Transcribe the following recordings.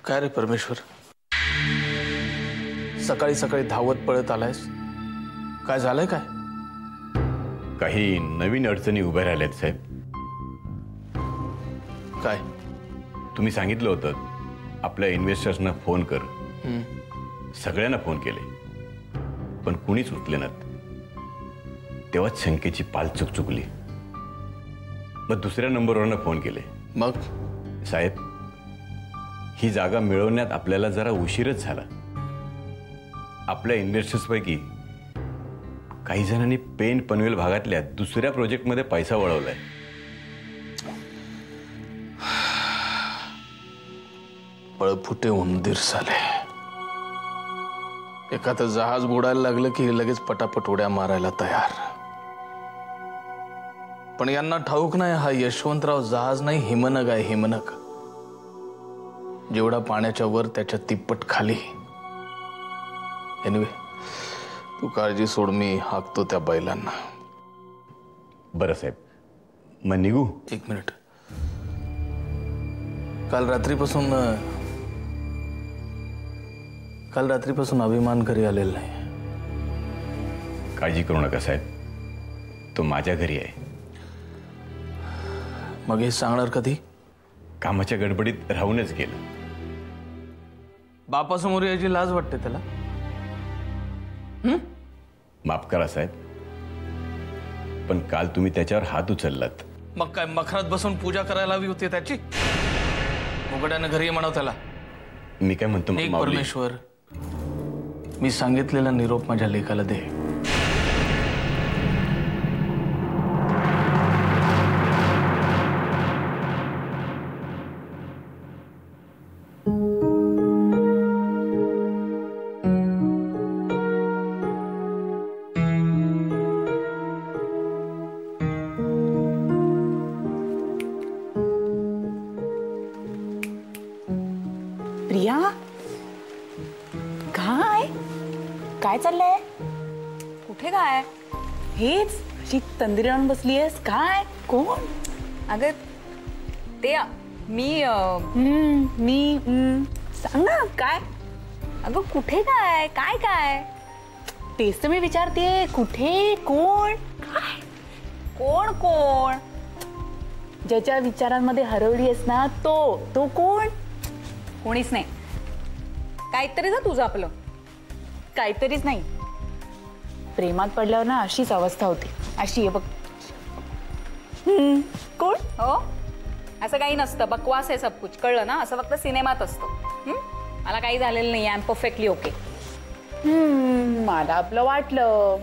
काय रे परमेश्वर, सकाळी सकाळी धावत पळत आलायस? काय झालंय? काय काही नवीन अडचणी उभ्या राहिल्यात साहेब. काय? तुम्ही सांगितलं होतं आपल्या इन्व्हेस्टर्सना फोन कर. सगळ्यांना फोन केले पण कुणीच उचलेनात. तेव्हाच शंकेची पालचूक चुकली. मग दुसऱ्या नंबरवरनं फोन केले. मग साहेब, ही जागा मिळवण्यात आपल्याला जरा उशीरच झाला. आपल्या इन्व्हेस्टर्सपैकी काही जणांनी पेन पनवेल भागातल्या दुसऱ्या प्रोजेक्टमध्ये पैसा वळवलाय. पळफुटे उंदीर साले. एखादं जहाज बुडायला लागलं की लगेच पटापट उड्या मारायला तयार. पण यांना ठाऊक नाही, हा यशवंतराव जहाज नाही, हिमनग आहे. हिमनग जेवढा पाण्याच्या वर त्याच्या तिप्पट खाली. एनिवे, तू काळजी सोड, मी हाकतो त्या बैलांना. बरं साहेब, मग निघू? एक मिनिट. काल रात्रीपासून अभिमान घरी आलेला नाही. काळजी करू नका साहेब, तो माझ्या घरी आहे. मग हे सांगणार कधी? कामाच्या गडबडीत राहूनच गेलं. बापासमोर याची लाज वाटते त्याला? माफ करा साहेब, पण काल तुम्ही त्याच्यावर हात उचललात. मग काय मखरात बसून पूजा करायला हवी होती त्याची? मुगड्यानं घरी म्हणाव त्याला. मी काय म्हणतो एक परमेश्वर, मी सांगितलेला निरोप माझ्या लेकाला दे. प्रिया, काय चाललंय? कुठे काय? हेच अशी तंद्री आणून बसली आहेस काय? कोण? अगं ते मी सांग ना काय? अगं कुठे काय? काय काय? तेच तर मी विचारते. कुठे? कोण? काय? कोण कोण? ज्याच्या विचारांमध्ये हरवली आहेस ना, तो कोण? कोणीच नाही. काहीतरी जा तुझं आपलं. काहीतरीच नाही. प्रेमात पडल्यावर ना अशीच अवस्था होती. अशी आहे बघ. कोण? हो, असं काही नसतं. बकवास आहे सब कुछ, कळलं ना? असं फक्त सिनेमात असतं. मला काही झालेलं नाही. I am perfectly okay. मला आपलं वाटलं.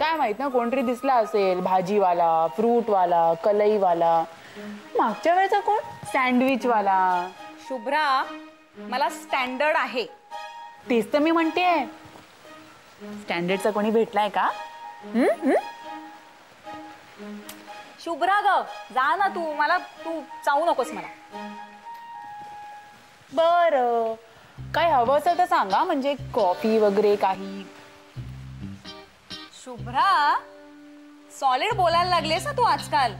काय माहित ना, कोणतरी दिसला असेल. भाजीवाला, फ्रूटवाला, कलईवाला. मागच्या वेळेचा कोण? सँडविचवाला. शुभ्रा, मला स्टँडर्ड आहे. तेच तर मी म्हणते. स्टँडर्डचा कोणी भेटलाय का? शुभ्रा ग, जा ना तू. तू चावू नकोस मला. बरं, काय हवं असेल तर सांगा, म्हणजे कॉफी वगैरे काही. शुभ्रा, सॉलिड बोलायला लागलीस ना तू आजकाल.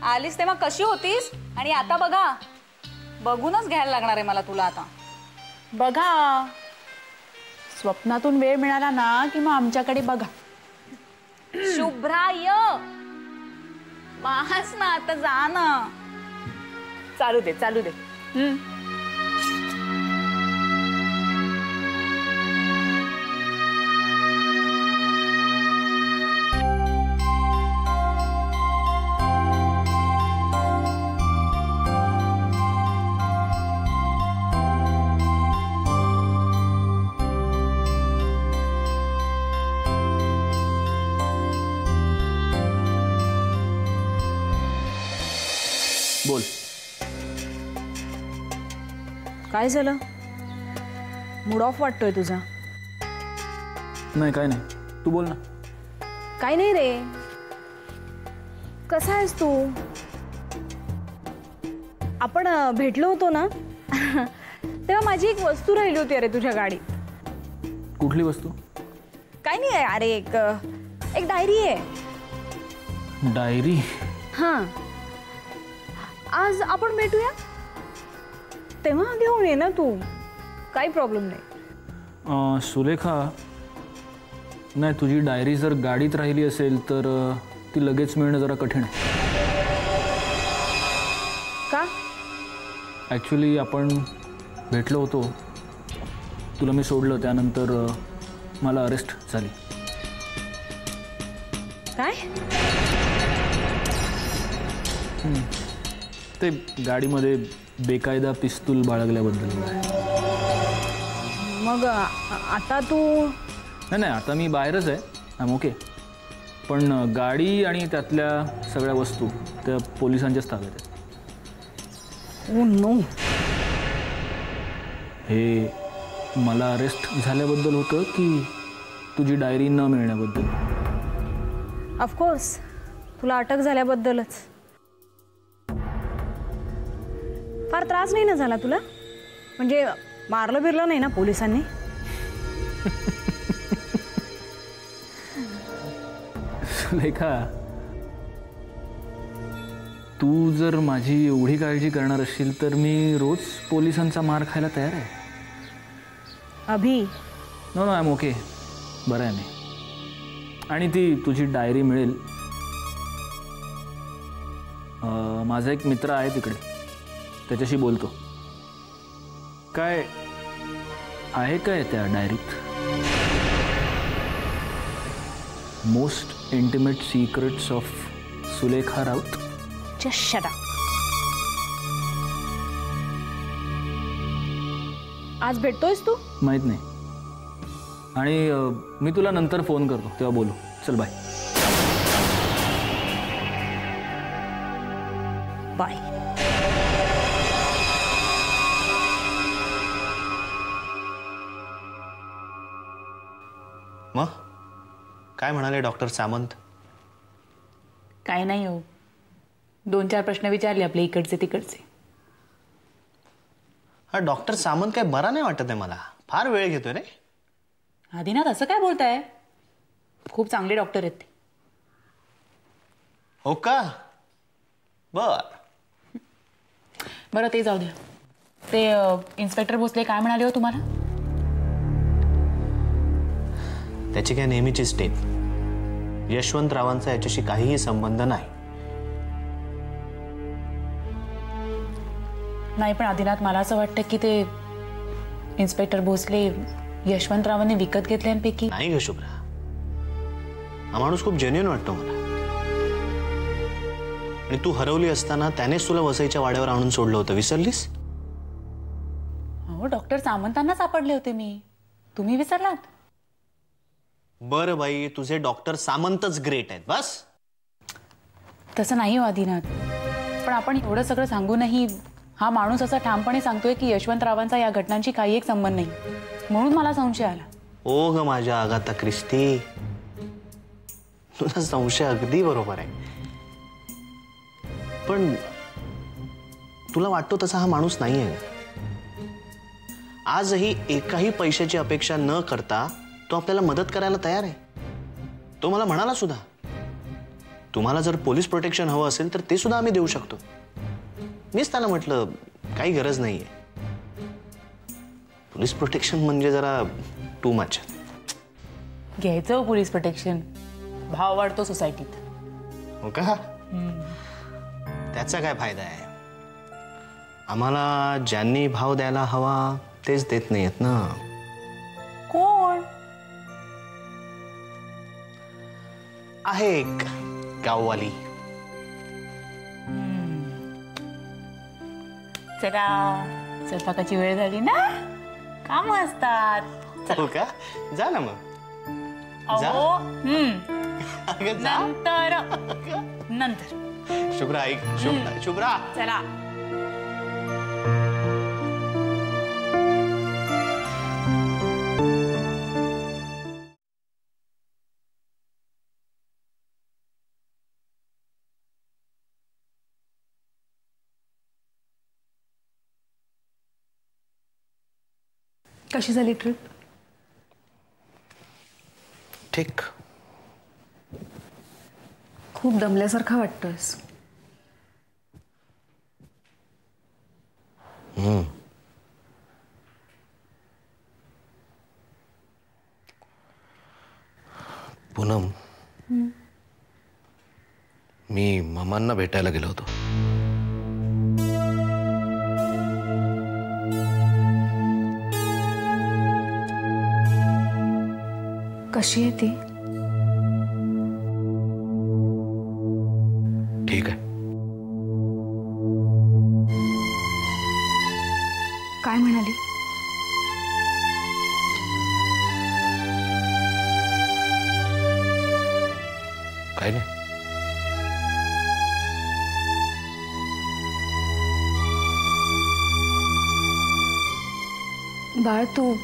आलीस तेव्हा कशी होतीस आणि आता बघा. बघूनच घ्यायला लागणार आहे मला तुला आता. बघा, स्वप्नातून वेळ मिळाला ना की मग आमच्याकडे बघा. शुभ्रा, मास ना आता, जा ना. चालू दे. बोल. काय झालं? मूड ऑफ वाटतोय तुझा? नाही, काय नाही. तू बोल ना. काय नाही रे. कसा आहेस तू? आपण भेटलो होतो ना तेव्हा माझी एक वस्तू राहिली होती अरे तुझ्या गाडीत. कुठली वस्तू? काय नाही अरे, एक डायरी आहे. डायरी? हां, आज आपण भेटूया तेव्हा घेऊन ये ना तू. काही प्रॉब्लेम नाही. सुलेखा, नाही तुझी डायरी जर गाडीत राहिली असेल तर ती लगेच मिळणं जरा कठीण आहे. का? ॲक्च्युली आपण भेटलो होतो, तुला मी सोडलं, त्यानंतर मला अरेस्ट झाली. काय? ते गाडीमध्ये बेकायदा पिस्तूल बाळगल्याबद्दल. मग आता तू? नाही, आता मी बाहेरच आहे, आय एम ओके. पण गाडी आणि त्यातल्या सगळ्या वस्तू त्या पोलिसांच्याच ताब्यात आहेत. Oh no. हे मला अरेस्ट झाल्याबद्दल होतं की तुझी डायरी न मिळण्याबद्दल? ऑफकोर्स तुला अटक झाल्याबद्दलच. फार त्रास नाही ना झाला तुला? म्हणजे मारलं बिरलं नाही ना पोलिसांनी? सुलेखा, तू जर माझी एवढी काळजी करणार असशील तर मी रोज पोलिसांचा मार खायला तयार आहे. अभि, नो आय एम ओके, बरं आहे मी. आणि ती तुझी डायरी मिळेल. माझा एक मित्र आहे तिकडे, त्याच्याशी बोलतो. काय आहे काय त्या डायरीत? Most intimate secrets of Sulekha Raut. Just shut up. आज भेटतोयस तू? माहीत नाही. आणि मी तुला नंतर फोन करतो, तेव्हा बोलू. चल बाय. बाय. मग काय म्हणाले डॉक्टर सामंत? काय नाही हो, 2-4 प्रश्न विचारले आपले इकडचे तिकडचे. हा डॉक्टर सामंत काय बरा नाही वाटत आहे मला, फार वेळ घेतोय रे. आदिनाथ असं काय बोलताय? खूप चांगले डॉक्टर आहेत ते. हो का? बरं ते जाऊ द्या. ते इन्स्पेक्टर भोसले काय म्हणाले हो तुम्हाला? त्याची काय नेहमीची स्टेप. यशवंतरावांचा याच्याशी काहीही संबंध नाही. नाही पण आदिनाथ, मला असं वाटतं की ते इन्स्पेक्टर भोसले यशवंतरावांनी विकत घेतल्यांपैकी. नाही ग शुभ्रा, हा माणूस खूप जेन्युइन वाटतो मला. आणि तू हरवली असताना त्यानेच तुला वसईच्या वाड्यावर आणून सोडलं होतं, विसरलीस? हो, डॉक्टर सामंतांना सापडले होते मी. तुम्ही विसरलात? बरं बाई, तुझे डॉक्टर सामंतच ग्रेट आहेत. बस तसं नाही हो आदिनाथ, पण आपण एवढं सगळं सांगूनही हा माणूस असा ठामपणे सांगतोय की यशवंतरावांचा या घटनांची काही एक संबंध नाही, म्हणून मला संशय आला. ओ ग माझ्या आगाथा ख्रिस्ती, तुझा संशय अगदी बरोबर आहे. पण तुला वाटतो तसा हा माणूस नाही आहे. आजही एकाही पैशाची अपेक्षा न करता तो आपल्याला मदत करायला तयार आहे. तो मला म्हणाला सुद्धा, तुम्हाला जर पोलीस प्रोटेक्शन हवं असेल तर ते सुद्धा आम्ही देऊ शकतो. मीच त्याला म्हटलं काही गरज नाहीये, पोलीस प्रोटेक्शन म्हणजे जरा टू मच. घ्यायचं पोलीस प्रोटेक्शन, भाव वाढतो सोसायटीत. हो का? त्याचा काय फायदा आहे? आम्हाला ज्यांनी भाव द्यायला हवा तेच देत नाहीयेत ना. कोण आहे? एक गाववाली. चला, स्वयंपाकाची वेळ झाली ना, काम असतात. हो का? जा ना मग. जा. अहो, अगं जा. नंतर शुभ्रा ऐक. शुभ्रा चला. कशी झाली ट्रिप? ठीक. खूप दमल्यासारखा वाटतोयस. पूनम, मी मामांना भेटायला गेलो होतो. कशी आहे ती? ठीक आहे. काय म्हणाली? काय नाही. बाळ, तू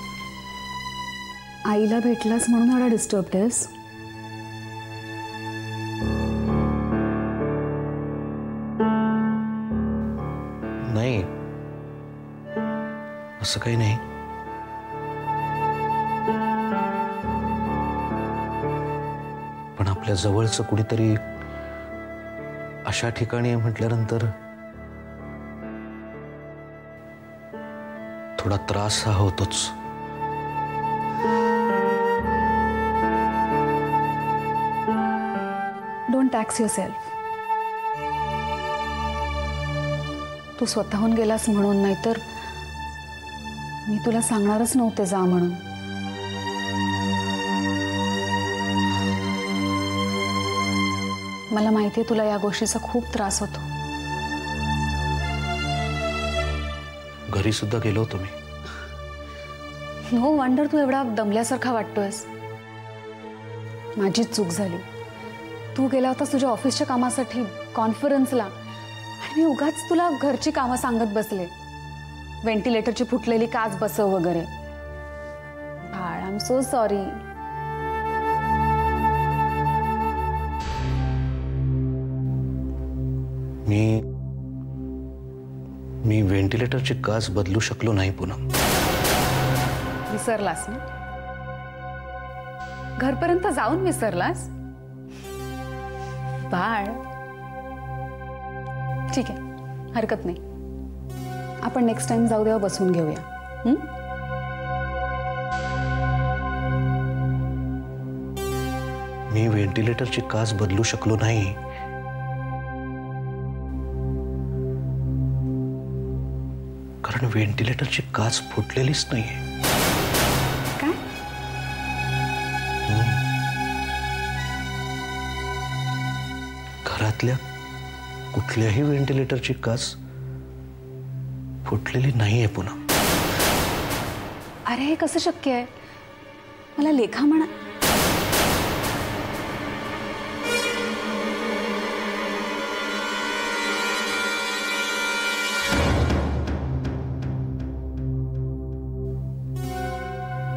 आईला भेटलास म्हणून एवढा डिस्टर्ब आहेस? नाही, असं काही नाही. पण आपल्या जवळचं कुणीतरी अशा ठिकाणी म्हटल्यानंतर थोडा त्रास हा होतोच. Don't tax yourself. तू स्वतःहून गेलास म्हणून, नाहीतर मी तुला सांगणारच नव्हते जा म्हणून. मला माहितीये तुला या गोष्टीचा खूप त्रास होतो. घरी सुद्धा गेलो होतो मी. नो वंडर तू एवढा दमल्यासारखा वाटतोयस. माझीच चूक झाली. तू गेला होतास तुझ्या ऑफिसच्या कामासाठी, कॉन्फरन्सला, आणि मी उगाच तुला घरची कामं सांगत बसले. व्हेंटिलेटरची फुटलेली काच बसव वगैरे. I am so sorry. मी व्हेंटिलेटरची काच बदलू शकलो नाही पूनम. विसरलास ना? घरपर्यंत जाऊन विसरलास? बाळ, ठीक आहे, हरकत नाही. आपण नेक्स्ट टाइम जाऊ तेव्हा बसून घेऊया. मी व्हेंटिलेटरची काच बदलू शकलो नाही. कारण व्हेंटिलेटरची काच फुटलेलीच नाहीये. काय? घरातल्या कुठल्याही व्हेंटिलेटरची काच फुटलेली नाहीये पुन्हा. अरे हे कसं शक्य आहे? मला लेखा म्हणा.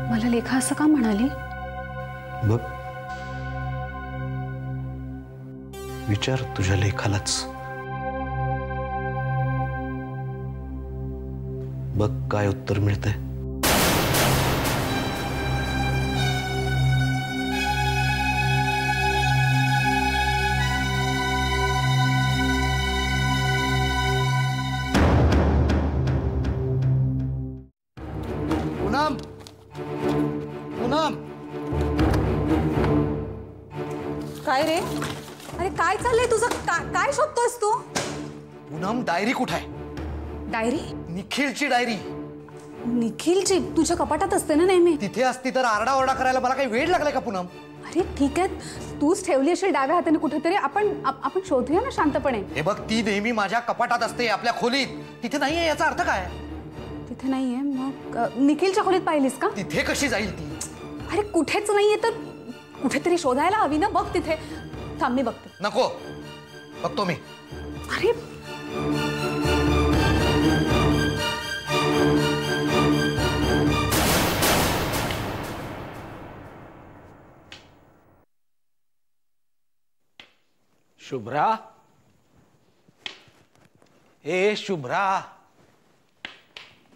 मला लेखा असं का म्हणाली? बघ, विचार तुझ्या लेखालाच. बघ काय उत्तर मिळतंय. पूनम, पूनम, काय रे? अरे काय चाललंय तुझं? काय शोधतोयस तू? पूनम, डायरी कुठे आहे? डायरी? निखिलची डायरी. निखिलची तुझ्या कपाटात असते ना नेहमी. तिथे असती तर आरडाओरडा करायला मला काही वेळ लागलाय का पूनम? अरे ठीक आहे, तूच ठेवली असेल डाव्या हाताने कुठेतरी. आपण शोधूया ना शांतपणे. हे बघ, ती नेहमी माझ्या कपाटात असते, आपल्या खोलीत. तिथे नाहीये याचा अर्थ काय? तिथे नाहीये? मग निखिलच्या खोलीत पाहिलीस का? तिथे कशी जाईल ती? अरे कुठेच नाहीये तर कुठेतरी शोधायला हवी ना. बघ तिथे. थांब मी बघते. नको, बघतो मी. अरे शुभ्रा, ए शुभ्रा.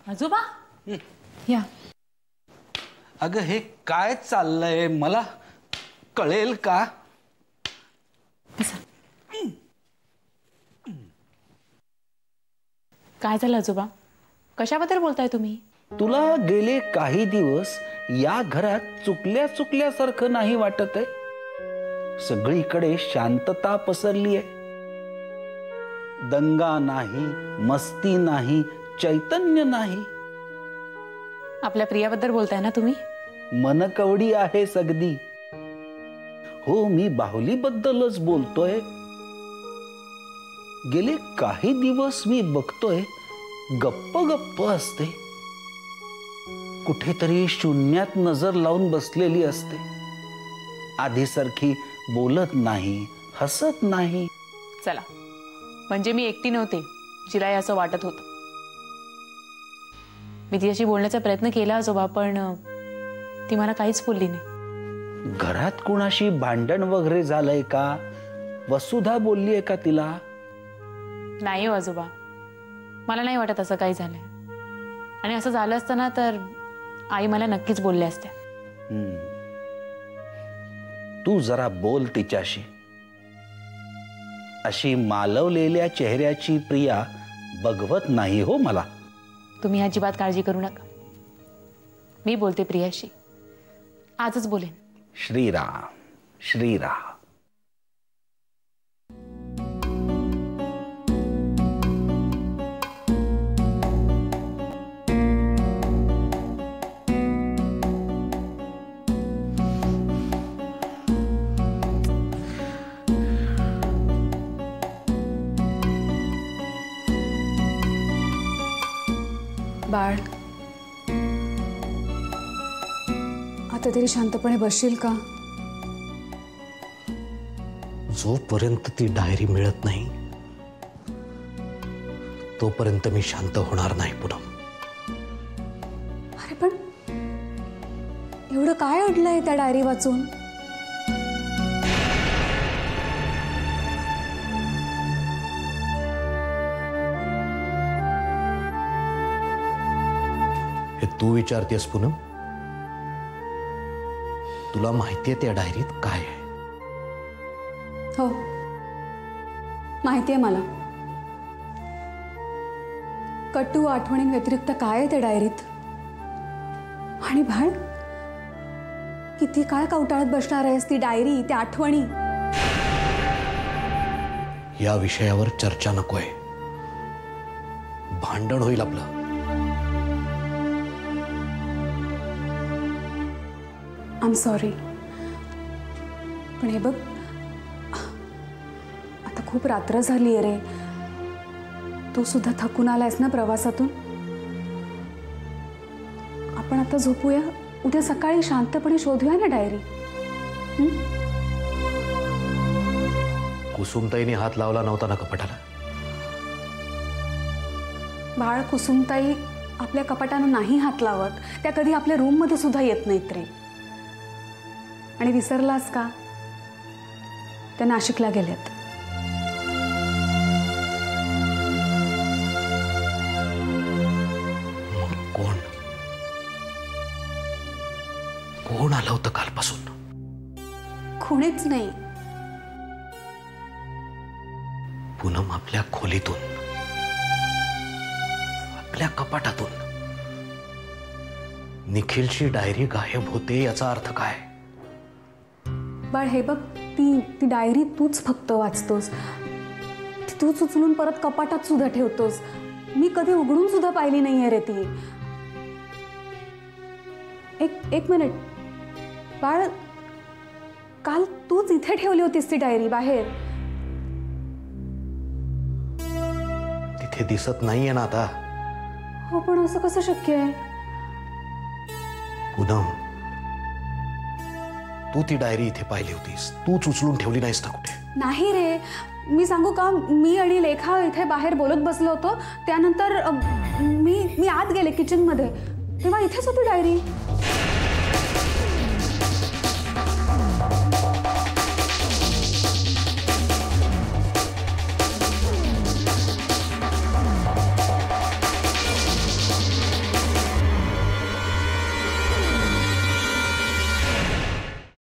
आजोबा, या. अगं हे काय चाललंय मला कळेल का? काय झालं आजोबा? कशाबद्दल बोलताय तुम्ही? तुला गेले काही दिवस या घरात चुकल्यासारखं नाही वाटत आहे? सगळीकडे शांतता पसरली आहे. दंगा नाही, मस्ती नाही, चैतन्य नाही. आपल्या प्रियाबद्दल बोलताय ना तुम्ही? मनकवडी आहे सगदी. हो, मी बाहुलीबद्दलच बोलतोय. गेले काही दिवस मी बघतोय गप्प गप्प असते, कुठेतरी शून्यात नजर लावून बसलेली असते. आधीसारखी बोलत नाही, हसत नाही. चला, म्हणजे मी एकटी नव्हते जिलाही असं वाटत होतं. मी तिच्याशी बोलण्याचा प्रयत्न केला आजोबा, पण ती मला काहीच बोलली नाही. घरात कोणाशी भांडण वगैरे झालंय का? वसुधा बोलली आहे का तिला? नाही हो आजोबा, मला नाही वाटत असं काही झालंय. आणि असं झालं असतं ना तर आई मला नक्कीच बोलल्या असत्या. तू जरा बोल तिच्याशी. अशी मालवलेल्या चेहऱ्याची प्रिया बघवत नाही हो मला. तुम्ही अजिबात काळजी करू नका, मी बोलते प्रियाशी, आजच बोलेन. श्रीराम श्रीराम. बाळ, आता तरी शांतपणे बसशील का? जोपर्यंत ती डायरी मिळत नाही तोपर्यंत मी शांत होणार नाही पूनम. अरे पण एवढं काय अडलंय त्या डायरी वाचून? हे तू विचारतेस पूनम? तुला माहितीये त्या डायरीत काय आहे? हो, माहितीये मला. कटू आठवणींव्यतिरिक्त काय आहे त्या डायरीत? आणि बाळ, किती काळ कवटाळत बसणार आहेस ती डायरी, त्या आठवणी? या विषयावर चर्चा नकोय, भांडण होईल आपलं. आय एम सॉरी, पण हे बघ, आता खूप रात्र झाली आहे रे. तू सुद्धा थकून आलायस ना प्रवासातून. आपण आता झोपूया, उद्या सकाळी शांतपणे शोधूया ना डायरी. कुसुमताईने हात लावला नव्हता ना कपाटाला? बाळ, कुसुमताई आपल्या कपाटानं नाही हात लावत. त्या कधी आपल्या रूम मध्ये सुद्धा येत नाहीत रे. आणि विसरलास का, त्या नाशिकला गेल्यात. कोण कोण आलं होतं कालपासून? कोणीच नाही. पूनम, आपल्या खोलीतून, आपल्या कपाटातून निखिलची डायरी गायब होते, याचा अर्थ काय? बाळ, हे बघ, ती डायरी तूच फक्त वाचतोस. ती तूच उचलून परत कपाटात सुद्धा ठेवतोस. मी कधी उघडून सुद्धा पाहिली नाहीये रे ती. एक मिनिट बाळ, काल तूच इथे ठेवली होतीस ती डायरी बाहेर. तिथे दिसत नाहीये ना आता? हो, पण असं कसं शक्य आहे? पूनम, तू ती डायरी इथे पाहिली होतीस, तूच उचलून ठेवली नाहीस ना कुठे? नाही रे, मी सांगू का, मी आणि लेखा इथे बाहेर बोलत बसलो होतो. त्यानंतर मी आत गेले किचन मध्ये, तेव्हा इथेच होती डायरी.